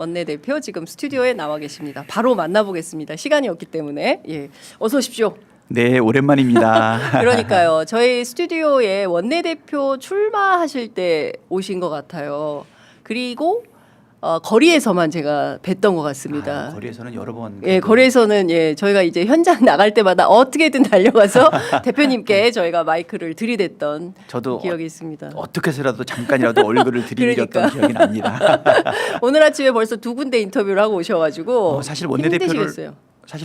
원내대표 지금 스튜디오에 나와 계십니다. 바로 만나보겠습니다. 시간이 없기 때문에. 예. 어서 오십시오. 네, 오랜만입니다. 그러니까요. 저희 스튜디오에 원내대표 출마하실 때 오신 것 같아요. 그리고 거리에서만 제가 뵀던 것 같습니다. 거리에서는 여러 번. 예, 거리에서는 예, 저희가 이제 현장 나갈 때마다 어떻게든 달려가서 대표님께 저희가 마이크를 들이댔던 저도 기억이 있습니다. 어떻게 해서라도 잠깐이라도 얼굴을 들이밀었던 기억이 납니다. 오늘 아침에 벌써 두 군데 인터뷰를 하고 오셔가지고 사실 힘드시겠어요.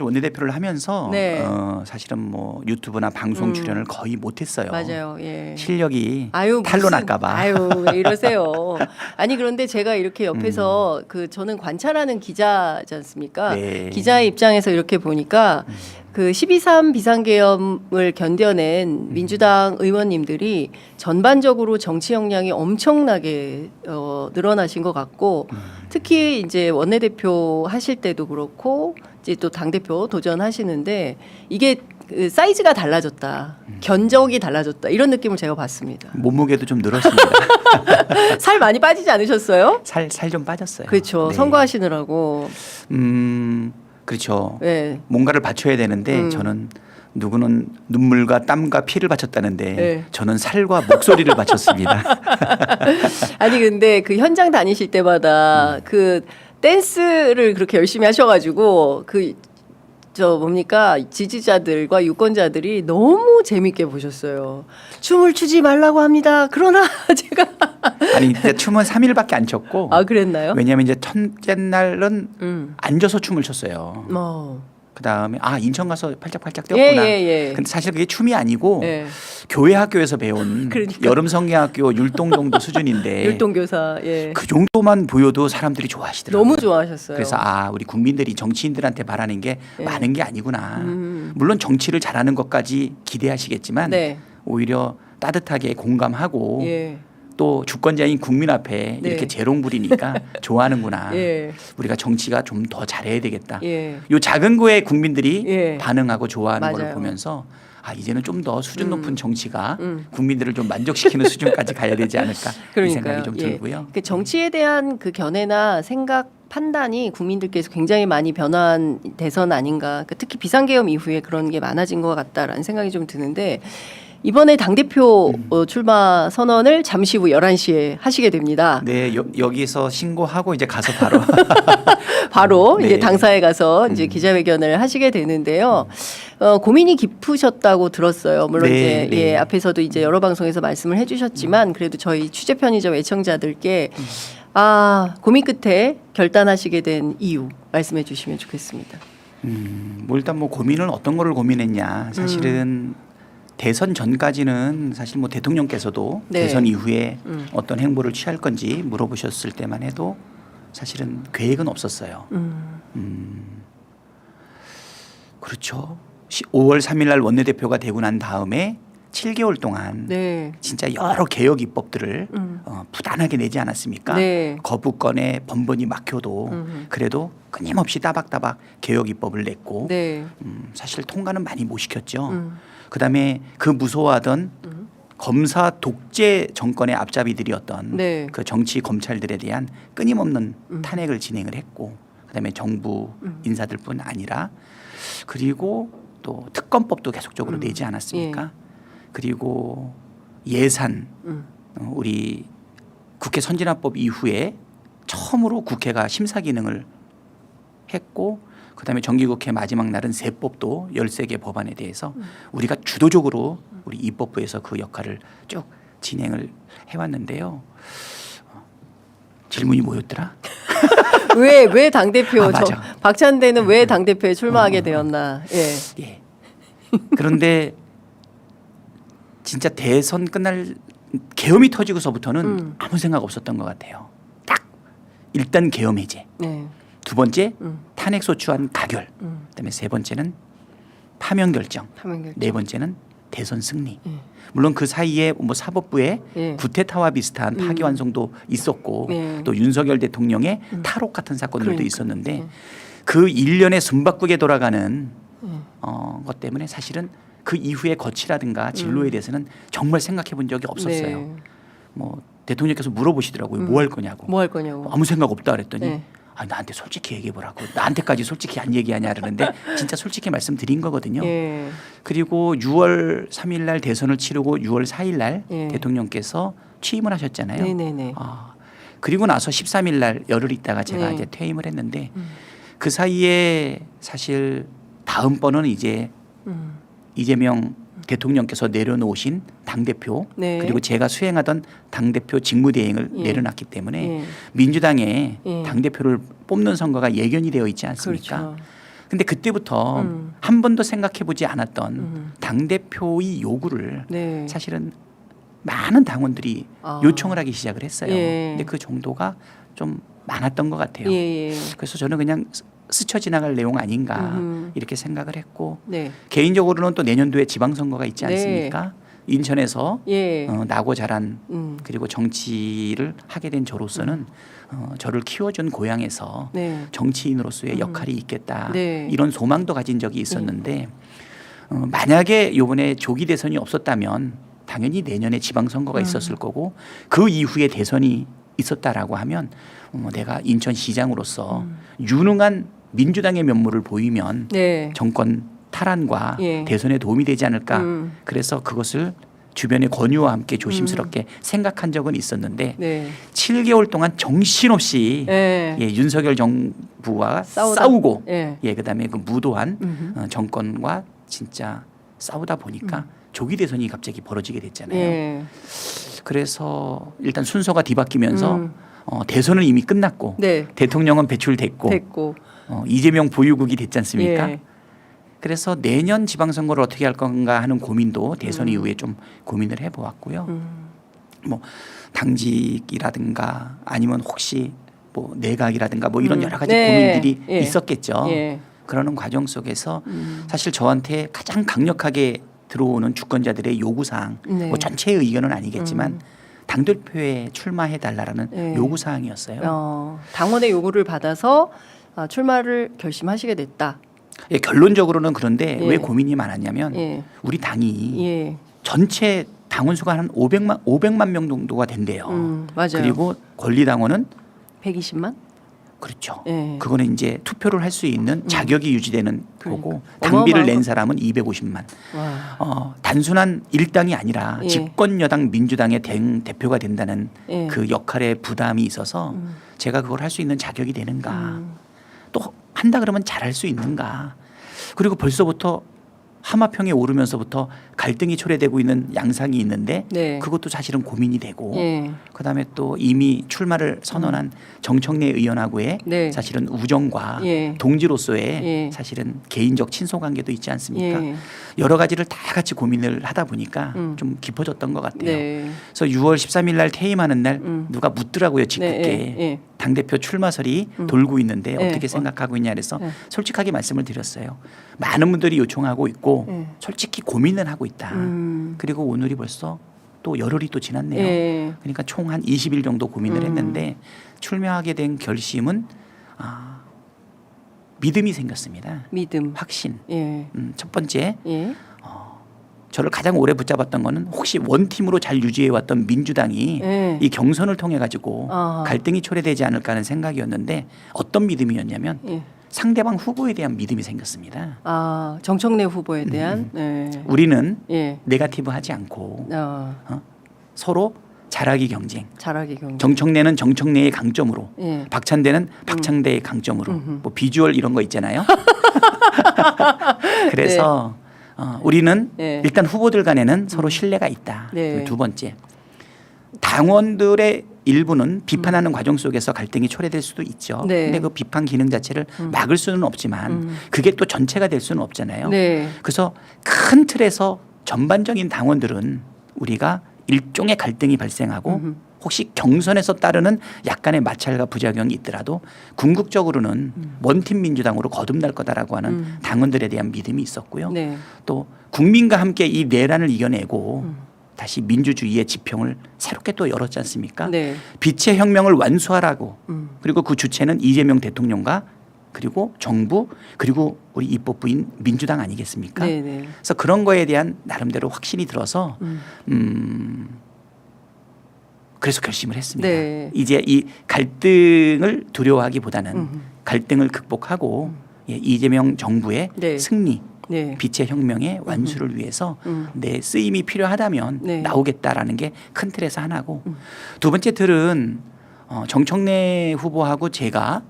원내대표를 하면서 네. 사실은 뭐 유튜브나 방송 출연을 거의 못했어요. 맞아요. 예. 실력이 아유, 탄로날까봐. 아유, 왜 이러세요. 아니 그런데 제가 이렇게 옆에서 저는 관찰하는 기자지 않습니까? 네. 기자의 입장에서 이렇게 보니까 그 12.3 비상계엄을 견뎌낸 민주당 의원님들이 전반적으로 정치 역량이 엄청나게 늘어나신 것 같고 특히 이제 원내대표 하실 때도 그렇고 이제 또 당대표 도전하시는데 이게 그 사이즈가 달라졌다. 견적이 달라졌다. 이런 느낌을 제가 받습니다. 몸무게도 좀 늘었습니다. 살 많이 빠지지 않으셨어요? 살 좀 빠졌어요. 그렇죠. 네. 선거하시느라고. 그렇죠. 네. 뭔가를 바쳐야 되는데 저는 누구는 눈물과 땀과 피를 바쳤다는데 네. 저는 살과 목소리를 바쳤습니다. 아니 근데 그 현장 다니실 때마다 그 댄스를 그렇게 열심히 하셔가지고 저 뭡니까 지지자들과 유권자들이 너무 재밌게 보셨어요. 춤을 추지 말라고 합니다. 그러나 제가 아니 근데 춤은 3일밖에 안 췄고 그랬나요? 왜냐하면 이제 첫째 날은 앉아서 춤을 췄어요. 그 다음에 인천 가서 팔짝팔짝 뛰었구나. 예. 근데 사실 그게 춤이 아니고 예. 교회 학교에서 배운 그러니까. 여름 성경학교 율동 정도 수준인데 율동교사. 예. 그 정도만 보여도 사람들이 좋아하시더라고요. 너무 좋아하셨어요. 그래서 우리 국민들이 정치인들한테 바라는 게 예. 많은 게 아니구나. 물론 정치를 잘하는 것까지 기대하시겠지만 네. 오히려 따뜻하게 공감하고 예. 또 주권자인 국민 앞에 네. 이렇게 재롱 부리니까 좋아하는구나. 예. 우리가 정치가 좀 더 잘해야 되겠다. 예. 요 작은 거에 국민들이 예. 반응하고 좋아하는 걸 맞아요. 보면서 이제는 좀 더 수준 높은 정치가 국민들을 좀 만족시키는 수준까지 가야 되지 않을까 이 생각이 좀 들고요. 그 정치에 대한 그 견해나 생각 판단이 국민들께서 굉장히 많이 변화돼서는 아닌가. 특히 비상계엄 이후에 그런 게 많아진 것 같다라는 생각이 좀 드는데 이번에 당대표 출마 선언을 잠시 후 11시에 하시게 됩니다. 네, 여기서 신고하고 이제 가서 바로 바로 네. 이제 당사에 가서 이제 기자회견을 하시게 되는데요. 고민이 깊으셨다고 들었어요. 물론 네, 이제 네. 예, 앞에서도 이제 여러 방송에서 말씀을 해주셨지만 그래도 저희 취재 편의점 애청자들께 고민 끝에 결단하시게 된 이유 말씀해 주시면 좋겠습니다. 뭐 일단 뭐 고민은 어떤 거를 고민했냐. 사실은 대선 전까지는 사실 뭐 대통령께서도 네. 대선 이후에 어떤 행보를 취할 건지 물어보셨을 때만 해도 사실은 계획은 없었어요. 그렇죠. 5월 3일 날 원내대표가 되고 난 다음에 7개월 동안 네. 진짜 여러 개혁 입법들을 부단하게 내지 않았습니까? 네. 거부권에 번번이 막혀도 그래도 끊임없이 따박따박 개혁 입법을 냈고 네. 사실 통과는 많이 못 시켰죠. 그다음에 그 무서워하던 검사 독재 정권의 앞잡이들이었던 네. 그 정치 검찰들에 대한 끊임없는 탄핵을 진행을 했고 그다음에 정부 인사들뿐 아니라 그리고 또 특검법도 계속적으로 내지 않았습니까? 예. 그리고 예산 우리 국회 선진화법 이후에 처음으로 국회가 심사 기능을 했고 그다음에 정기국회 마지막 날은 세법도 13개 법안에 대해서 우리가 주도적으로 우리 입법부에서 그 역할을 쭉 진행을 해왔는데요. 질문이 뭐였더라? 왜 당대표 맞아. 박찬대는 왜 당대표에 출마하게 되었나? 예. 예. 그런데 진짜 대선 끝날 계엄이 터지고서부터는 아무 생각 없었던 것 같아요. 딱 일단 계엄 해제. 네. 두 번째 탄핵 소추안 가결. 그다음에 세 번째는 파면 결정. 네 번째는 대선 승리. 물론 그 사이에 뭐 사법부의 예. 구테타와 비슷한 파기환송도 있었고 예. 또 윤석열 대통령의 탈옥 같은 사건들도 그러니까. 있었는데 그 일련의 숨바꾸게 돌아가는 것 때문에 사실은 그 이후의 거치라든가 진로에 대해서는 정말 생각해 본 적이 없었어요. 네. 뭐 대통령께서 물어보시더라고요. 뭐 할 거냐고. 뭐 할 거냐고. 아무 생각 없다 그랬더니 네. 나한테 솔직히 얘기해보라고. 나한테까지 솔직히 안 얘기하냐 그러는데 진짜 솔직히 말씀드린 거거든요. 예. 그리고 6월 3일 날 대선을 치르고 6월 4일 날 예. 대통령께서 취임을 하셨잖아요. 네네네. 그리고 나서 13일 날 열흘 있다가 제가 네. 이제 퇴임을 했는데 그 사이에 사실 다음번은 이제 이재명 대통령께서 내려놓으신 당대표 네. 그리고 제가 수행하던 당대표 직무대행을 예. 내려놨기 때문에 예. 민주당에 예. 당대표를 뽑는 선거가 예견이 되어 있지 않습니까? 그렇죠. 근데 그때부터 한 번도 생각해보지 않았던 당대표의 요구를 네. 사실은 많은 당원들이 아. 요청을 하기 시작을 했어요. 예. 근데 그 정도가 좀 많았던 것 같아요. 예. 예. 그래서 저는 그냥 스쳐 지나갈 내용 아닌가 이렇게 생각을 했고 네. 개인적으로는 또 내년도에 지방선거가 있지 네. 않습니까? 인천에서 예. 나고 자란 음. 그리고 정치를 하게 된 저로서는 저를 키워준 고향에서 네. 정치인으로서의 역할이 있겠다 네. 이런 소망도 가진 적이 있었는데 만약에 이번에 조기 대선이 없었다면 당연히 내년에 지방선거가 있었을 거고 그 이후에 대선이 있었다라고 하면 내가 인천시장으로서 유능한 민주당의 면모를 보이면 네. 정권 탈환과 예. 대선에 도움이 되지 않을까. 그래서 그것을 주변의 권유와 함께 조심스럽게 생각한 적은 있었는데 네. 7개월 동안 정신없이 예. 윤석열 정부와 싸우다. 싸우고 예. 그다음에 그 무도한 정권과 진짜 싸우다 보니까 조기 대선이 갑자기 벌어지게 됐잖아요. 예. 그래서 일단 순서가 뒤바뀌면서 대선은 이미 끝났고 네. 대통령은 배출됐고 됐고. 이재명 보유국이 됐지 않습니까? 예. 그래서 내년 지방선거를 어떻게 할 건가 하는 고민도 대선 이후에 좀 고민을 해보았고요. 뭐 당직이라든가 아니면 혹시 뭐 내각이라든가 뭐 이런 여러 가지 네. 고민들이 예. 있었겠죠. 예. 그러는 과정 속에서 사실 저한테 가장 강력하게 들어오는 주권자들의 요구사항 네. 뭐 전체의 의견은 아니겠지만 당대표에 출마해달라는 네. 요구사항이었어요. 당원의 요구를 받아서 출마를 결심하시게 됐다. 예, 결론적으로는 그런데 예. 왜 고민이 많았냐면 예. 우리 당이 예. 전체 당원 수가 한 500만 명 정도가 된대요. 맞아요. 그리고 권리당원은 120만? 그렇죠. 예. 그거는 이제 투표를 할 수 있는 자격이 유지되는 거고 그러니까. 당비를 어마어마한 낸 사람은 250만. 와. 단순한 일당이 아니라 예. 집권 여당 민주당의 대표가 된다는 예. 그 역할의 부담이 있어서 제가 그걸 할 수 있는 자격이 되는가. 또 한다 그러면 잘할 수 있는가. 그리고 벌써부터 하마평에 오르면서부터 갈등이 초래되고 있는 양상이 있는데 네. 그것도 사실은 고민이 되고 예. 그다음에 또 이미 출마를 선언한 정청래 의원하고의 네. 사실은 우정과 예. 동지로서의 예. 사실은 개인적 친소 관계도 있지 않습니까? 예. 여러 가지를 다 같이 고민을 하다 보니까 좀 깊어졌던 것 같아요. 네. 그래서 6월 13일 날 퇴임하는 날 누가 묻더라고요. 직국에. 네. 예. 당대표 출마설이 돌고 있는데 네. 어떻게 생각하고 있냐 그래서 네. 솔직하게 말씀을 드렸어요. 많은 분들이 요청하고 있고 네. 솔직히 고민을 하고 있다. 그리고 오늘이 벌써 또 열흘이 또 지났네요. 예. 그러니까 총 한 20일 정도 고민을 했는데 출마하게 된 결심은 믿음이 생겼습니다. 믿음. 확신. 예. 첫 번째 예. 저를 가장 오래 붙잡았던 거는 혹시 원팀으로 잘 유지해왔던 민주당이 예. 이 경선을 통해 가지고 아. 갈등이 초래되지 않을까 하는 생각이었는데 어떤 믿음이었냐면 예. 상대방 후보에 대한 믿음이 생겼습니다. 정청래 후보에 대한 예. 우리는 예. 네거티브하지 않고 서로 잘하기 경쟁. 잘하기 경쟁. 정청래는 정청래의 강점으로, 예. 박찬대는 박찬대의 강점으로, 뭐 비주얼 이런 거 있잖아요. 그래서 우리는 네. 일단 후보들 간에는 서로 신뢰가 있다. 네. 두 번째, 당원들의 일부는 비판하는 과정 속에서 갈등이 초래될 수도 있죠. 네. 근데 그 비판 기능 자체를 막을 수는 없지만 그게 또 전체가 될 수는 없잖아요. 네. 그래서 큰 틀에서 전반적인 당원들은 우리가 일종의 갈등이 발생하고 혹시 경선에서 따르는 약간의 마찰과 부작용이 있더라도 궁극적으로는 원팀 민주당으로 거듭날 거다라고 하는 당원들에 대한 믿음이 있었고요. 네. 또 국민과 함께 이 내란을 이겨내고 다시 민주주의의 지평을 새롭게 또 열었지 않습니까? 네. 빛의 혁명을 완수하라고 그리고 그 주체는 이재명 대통령과 그리고 정부 그리고 우리 입법부인 민주당 아니겠습니까? 네. 네. 그래서 그런 거에 대한 나름대로 확신이 들어서 그래서 결심을 했습니다. 네. 이제 이 갈등을 두려워하기보다는 갈등을 극복하고 예, 이재명 정부의 네. 승리, 네. 빛의 혁명의 완수를 위해서 내 쓰임이 필요하다면 네. 나오겠다라는 게 큰 틀에서 하나고 두 번째 틀은 정청래 후보하고 제가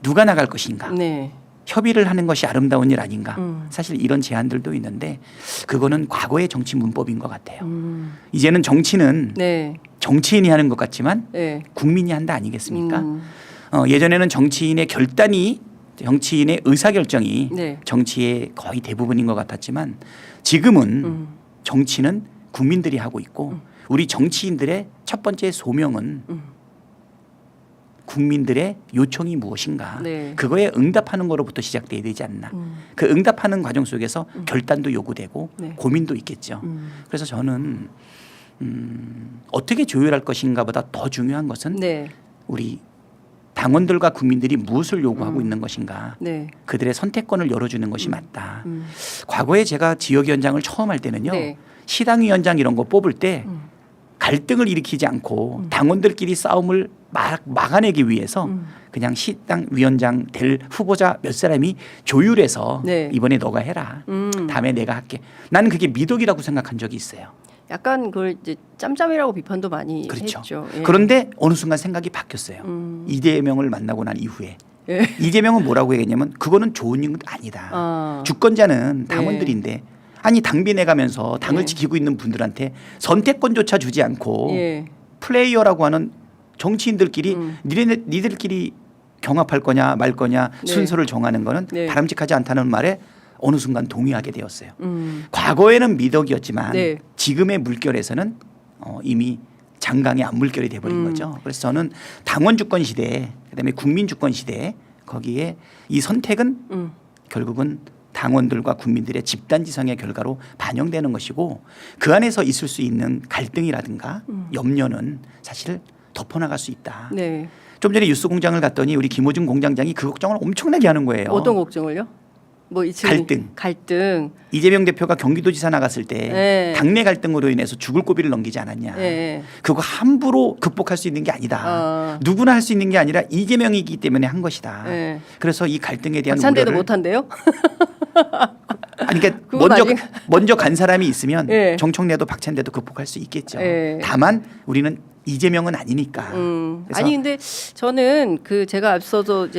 누가 나갈 것인가 네. 협의를 하는 것이 아름다운 일 아닌가 사실 이런 제안들도 있는데 그거는 과거의 정치 문법인 것 같아요. 이제는 정치는 네. 정치인이 하는 것 같지만 네. 국민이 한다 아니겠습니까? 예전에는 정치인의 결단이 정치인의 의사결정이 네. 정치의 거의 대부분인 것 같았지만 지금은 정치는 국민들이 하고 있고 우리 정치인들의 첫 번째 소명은 국민들의 요청이 무엇인가 네. 그거에 응답하는 거로부터 시작돼야 되지 않나 그 응답하는 과정 속에서 결단도 요구되고 네. 고민도 있겠죠. 그래서 저는 어떻게 조율할 것인가 보다 더 중요한 것은 네. 우리 당원들과 국민들이 무엇을 요구하고 있는 것인가 네. 그들의 선택권을 열어주는 것이 맞다. 과거에 제가 지역위원장을 처음 할 때는요. 네. 시당위원장 이런 거 뽑을 때 갈등을 일으키지 않고 당원들끼리 싸움을 막아내기 위해서 그냥 시당위원장 될 후보자 몇 사람이 조율해서 네. 이번에 너가 해라. 다음에 내가 할게. 나는 그게 미덕이라고 생각한 적이 있어요. 약간 그걸 이제 짬짬이라고 비판도 많이 그렇죠. 했죠. 예. 그런데 어느 순간 생각이 바뀌었어요. 이재명을 만나고 난 이후에. 예. 이재명은 뭐라고 얘기했냐면 그거는 좋은 일 아니다. 아. 주권자는 당원들인데 아니 당비 내가면서 당을 예. 지키고 있는 분들한테 선택권조차 주지 않고 예. 플레이어라고 하는 정치인들끼리 니들끼리 경합할 거냐 말 거냐 네. 순서를 정하는 거는 네. 바람직하지 않다는 말에 어느 순간 동의하게 되었어요. 과거에는 미덕이었지만 네. 지금의 물결에서는 이미 장강의 안물결이 돼버린 거죠. 그래서 저는 당원 주권 시대 그다음에 국민 주권 시대 거기에 이 선택은 결국은 당원들과 국민들의 집단지성의 결과로 반영되는 것이고 그 안에서 있을 수 있는 갈등이라든가 염려는 사실 덮어나갈 수 있다. 네. 좀 전에 뉴스공장을 갔더니 우리 김호중 공장장이 그 걱정을 엄청나게 하는 거예요. 어떤 걱정을요? 뭐 이 갈등. 이재명 대표가 경기도지사 나갔을 때 네. 당내 갈등으로 인해서 죽을 고비를 넘기지 않았냐. 네. 그거 함부로 극복할 수 있는 게 아니다. 누구나 할 수 있는 게 아니라 이재명이기 때문에 한 것이다. 네. 그래서 이 갈등에 대한 박찬대도 우려를 못 한대요? 아니, 그러니까 그건 먼저 간 사람이 있으면 예. 정청래도 박찬대도 극복할 수 있겠죠. 예. 다만 우리는 이재명은 아니니까. 그래서 아니 근데 저는 그 제가 앞서도 이제